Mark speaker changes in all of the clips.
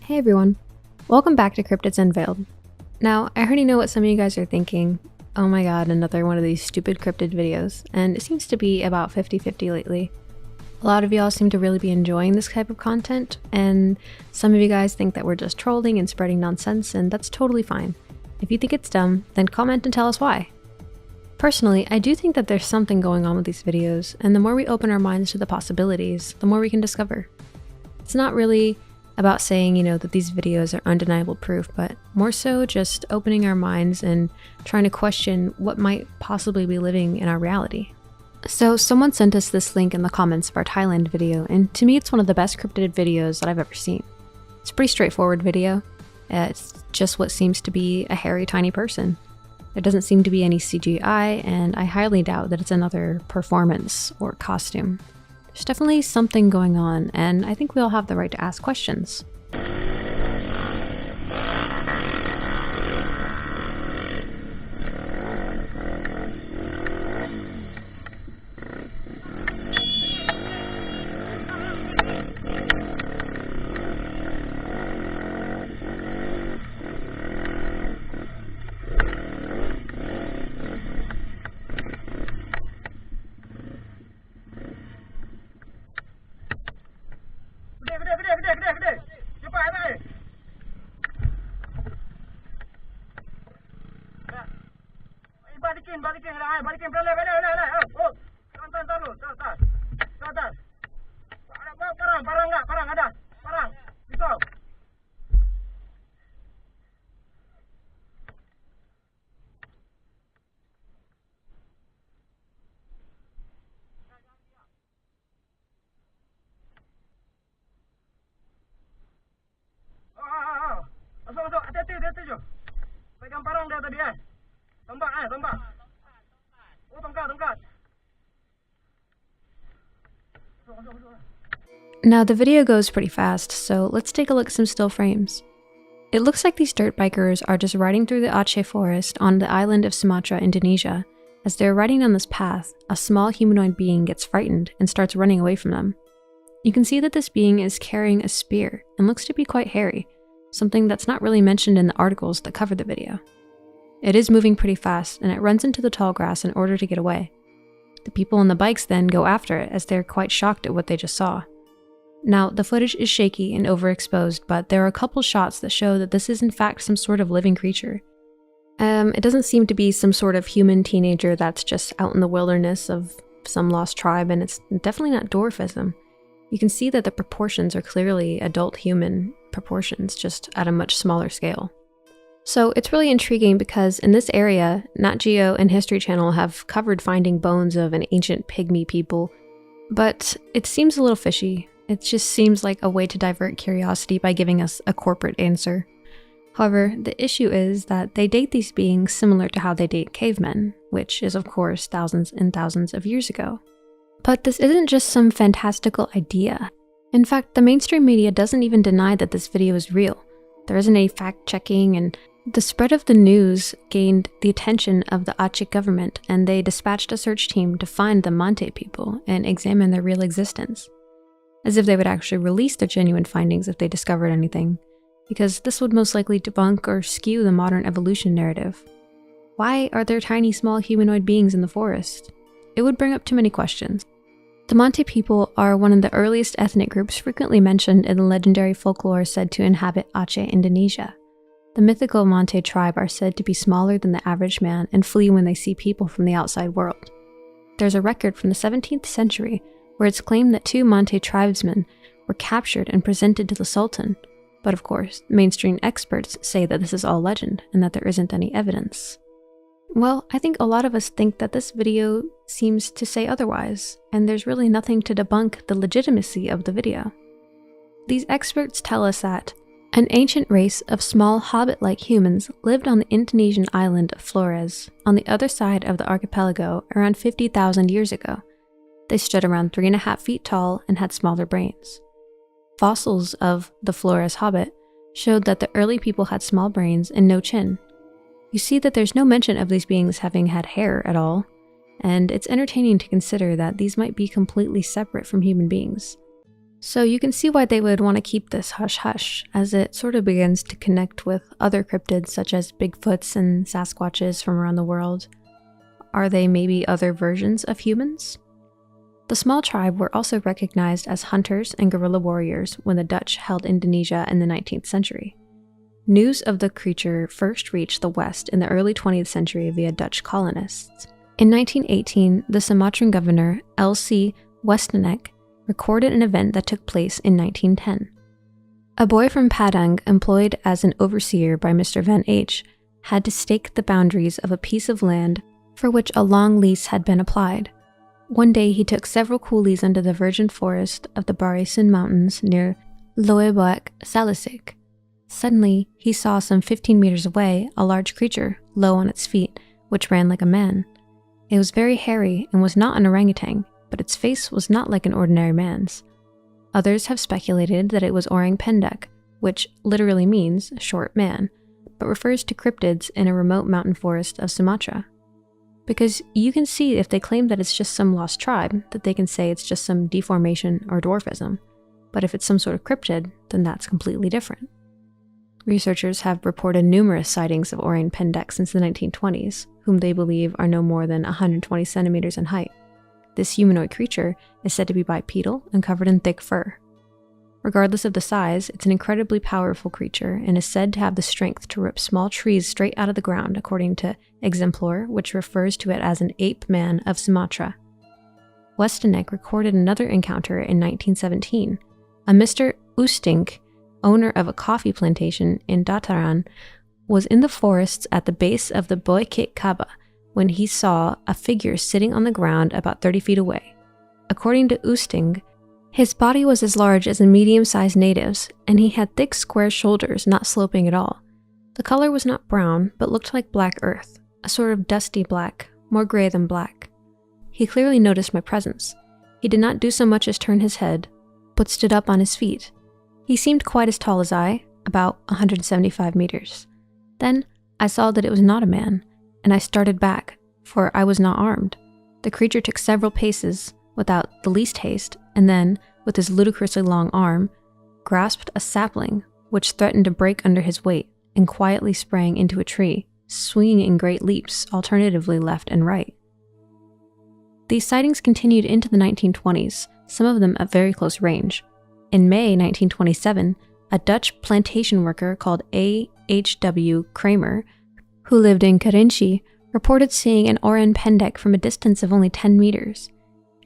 Speaker 1: Hey everyone, welcome back to Cryptids Unveiled. Now, I already know what some of you guys are thinking. Oh my god, another one of these stupid cryptid videos, and it seems to be about 50-50 lately. A lot of y'all seem to really be enjoying this type of content, and some of you guys think that we're just trolling and spreading nonsense, and that's totally fine. If you think it's dumb, then comment and tell us why. Personally, I do think that there's something going on with these videos, and the more we open our minds to the possibilities, the more we can discover. It's not really about saying, that these videos are undeniable proof, but more so just opening our minds and trying to question what might possibly be living in our reality. So someone sent us this link in the comments of our Thailand video, and to me it's one of the best cryptid videos that I've ever seen. It's a pretty straightforward video. It's just what seems to be a hairy tiny person. There doesn't seem to be any CGI, and I highly doubt that it's another performance or costume. There's definitely something going on, and I think we all have the right to ask questions.
Speaker 2: Gede. Cepat naik. Balikin. Balikin belai. Oh. Tahan dulu. Tahan. Parang enggak? Parang ada. Parang. Pisau. Masuk. Hati-hati je. Pegang parang dia tadi Tombak. Oh, tongkat. Masuk.
Speaker 1: Now the video goes pretty fast, so let's take a look at some still frames. It looks like these dirt bikers are just riding through the Aceh forest on the island of Sumatra, Indonesia. As they're riding down this path, a small humanoid being gets frightened and starts running away from them. You can see that this being is carrying a spear and looks to be quite hairy, something that's not really mentioned in the articles that cover the video. It is moving pretty fast, and it runs into the tall grass in order to get away. The people on the bikes then go after it as they're quite shocked at what they just saw. Now, the footage is shaky and overexposed, but there are a couple shots that show that this is in fact some sort of living creature. It doesn't seem to be some sort of human teenager that's just out in the wilderness of some lost tribe, and it's definitely not dwarfism. You can see that the proportions are clearly adult human proportions, just at a much smaller scale. So it's really intriguing because in this area, Nat Geo and History Channel have covered finding bones of an ancient pygmy people, but it seems a little fishy. It just seems like a way to divert curiosity by giving us a corporate answer. However, the issue is that they date these beings similar to how they date cavemen, which is of course thousands and thousands of years ago. But this isn't just some fantastical idea. In fact, the mainstream media doesn't even deny that this video is real. There isn't any fact-checking, and the spread of the news gained the attention of the Aceh government, and they dispatched a search team to find the Mante people and examine their real existence. As if they would actually release their genuine findings if they discovered anything, because this would most likely debunk or skew the modern evolution narrative. Why are there tiny small humanoid beings in the forest? It would bring up too many questions. The Mante people are one of the earliest ethnic groups frequently mentioned in the legendary folklore said to inhabit Aceh, Indonesia. The mythical Mante tribe are said to be smaller than the average man and flee when they see people from the outside world. There's a record from the 17th century where it's claimed that 2 Mante tribesmen were captured and presented to the Sultan, but of course, mainstream experts say that this is all legend and that there isn't any evidence. Well, I think a lot of us think that this video seems to say otherwise, and there's really nothing to debunk the legitimacy of the video. These experts tell us that an ancient race of small hobbit-like humans lived on the Indonesian island of Flores, on the other side of the archipelago around 50,000 years ago. They stood around 3.5 feet tall and had smaller brains. Fossils of the Flores hobbit showed that the early people had small brains and no chin. You see that there's no mention of these beings having had hair at all, and it's entertaining to consider that these might be completely separate from human beings. So you can see why they would want to keep this hush-hush, as it sort of begins to connect with other cryptids such as Bigfoots and Sasquatches from around the world. Are they maybe other versions of humans? The small tribe were also recognized as hunters and guerrilla warriors when the Dutch held Indonesia in the 19th century. News of the creature first reached the West in the early 20th century via Dutch colonists. In 1918, the Sumatran governor, L.C. Westenek, recorded an event that took place in 1910. A boy from Padang, employed as an overseer by Mr. Van H., had to stake the boundaries of a piece of land for which a long lease had been applied. One day he took several coolies under the virgin forest of the Barisan Mountains near Loebuek Salisik. Suddenly, he saw some 15 meters away a large creature, low on its feet, which ran like a man. It was very hairy and was not an orangutan, but its face was not like an ordinary man's. Others have speculated that it was Orang Pendek, which literally means short man, but refers to cryptids in a remote mountain forest of Sumatra. Because you can see if they claim that it's just some lost tribe, that they can say it's just some deformation or dwarfism. But if it's some sort of cryptid, then that's completely different. Researchers have reported numerous sightings of Orang Pendek since the 1920s, whom they believe are no more than 120 centimeters in height. This humanoid creature is said to be bipedal and covered in thick fur. Regardless of the size, it's an incredibly powerful creature and is said to have the strength to rip small trees straight out of the ground, according to Exemplar, which refers to it as an ape man of Sumatra. Westenek recorded another encounter in 1917. A Mr. Oostink, owner of a coffee plantation in Dataran, was in the forests at the base of the Boykit Kaba when he saw a figure sitting on the ground about 30 feet away. According to Oosting, his body was as large as a medium-sized native's, and he had thick square shoulders not sloping at all. The color was not brown, but looked like black earth, a sort of dusty black, more gray than black. He clearly noticed my presence. He did not do so much as turn his head, but stood up on his feet. He seemed quite as tall as I, about 175 meters. Then I saw that it was not a man, and I started back, for I was not armed. The creature took several paces, without the least haste, and then, with his ludicrously long arm, grasped a sapling, which threatened to break under his weight, and quietly sprang into a tree, swinging in great leaps, alternatively left and right. These sightings continued into the 1920s, some of them at very close range. In May 1927, a Dutch plantation worker called A.H.W. Kramer, who lived in Karinchi, reported seeing an Orang Pendek from a distance of only 10 meters.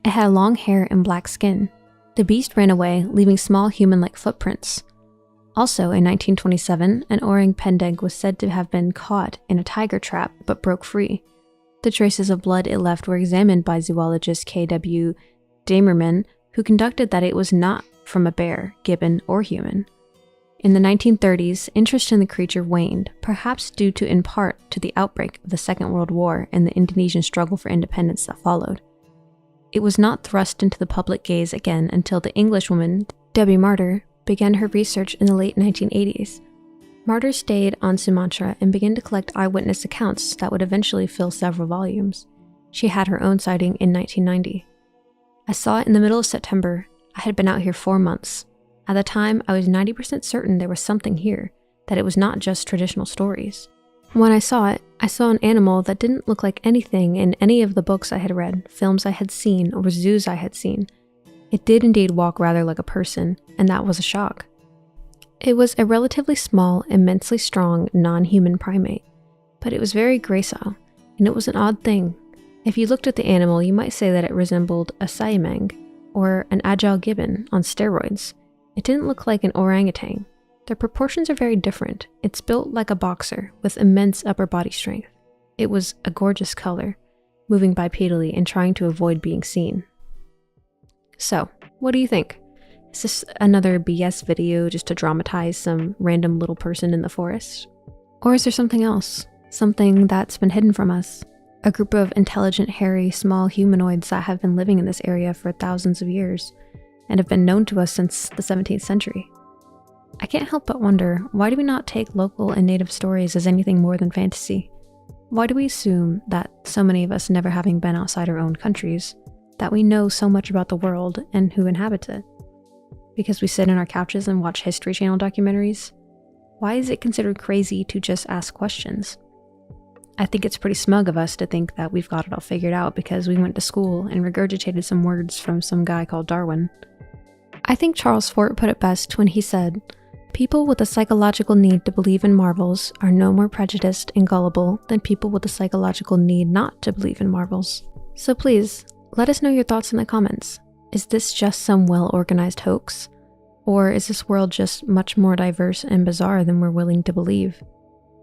Speaker 1: It had long hair and black skin. The beast ran away, leaving small human-like footprints. Also, in 1927, an Orang Pendek was said to have been caught in a tiger trap but broke free. The traces of blood it left were examined by zoologist K.W. Damerman, who conducted that it was not from a bear, gibbon, or human. In the 1930s, interest in the creature waned, perhaps due to in part to the outbreak of the Second World War and the Indonesian struggle for independence that followed. It was not thrust into the public gaze again until the Englishwoman, Debbie Martyr, began her research in the late 1980s. Martyr stayed on Sumatra and began to collect eyewitness accounts that would eventually fill several volumes. She had her own sighting in 1990. I saw it in the middle of September. I had been out here 4 months. At the time, I was 90% certain there was something here, that it was not just traditional stories. When I saw it, I saw an animal that didn't look like anything in any of the books I had read, films I had seen, or zoos I had seen. It did indeed walk rather like a person, and that was a shock. It was a relatively small, immensely strong, non-human primate, but it was very gracile, and it was an odd thing. If you looked at the animal, you might say that it resembled a siamang, or an agile gibbon on steroids. It didn't look like an orangutan. Their proportions are very different. It's built like a boxer, with immense upper body strength. It was a gorgeous color, moving bipedally and trying to avoid being seen. So, what do you think? Is this another BS video just to dramatize some random little person in the forest? Or is there something else? Something that's been hidden from us? A group of intelligent, hairy, small humanoids that have been living in this area for thousands of years and have been known to us since the 17th century. I can't help but wonder, why do we not take local and native stories as anything more than fantasy? Why do we assume that so many of us never having been outside our own countries, that we know so much about the world and who inhabits it? because we sit on our couches and watch History Channel documentaries? Why is it considered crazy to just ask questions? I think it's pretty smug of us to think that we've got it all figured out because we went to school and regurgitated some words from some guy called Darwin. I think Charles Fort put it best when he said, "People with a psychological need to believe in marvels are no more prejudiced and gullible than people with a psychological need not to believe in marvels." So please, let us know your thoughts in the comments. Is this just some well-organized hoax? Or is this world just much more diverse and bizarre than we're willing to believe?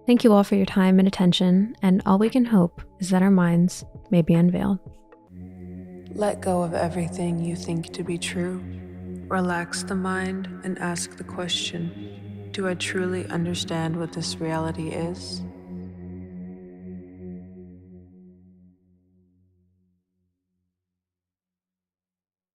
Speaker 1: Thank you all for your time and attention, and all we can hope is that our minds may be unveiled.
Speaker 3: Let go of everything you think to be true. Relax the mind and ask the question, do I truly understand what this reality is?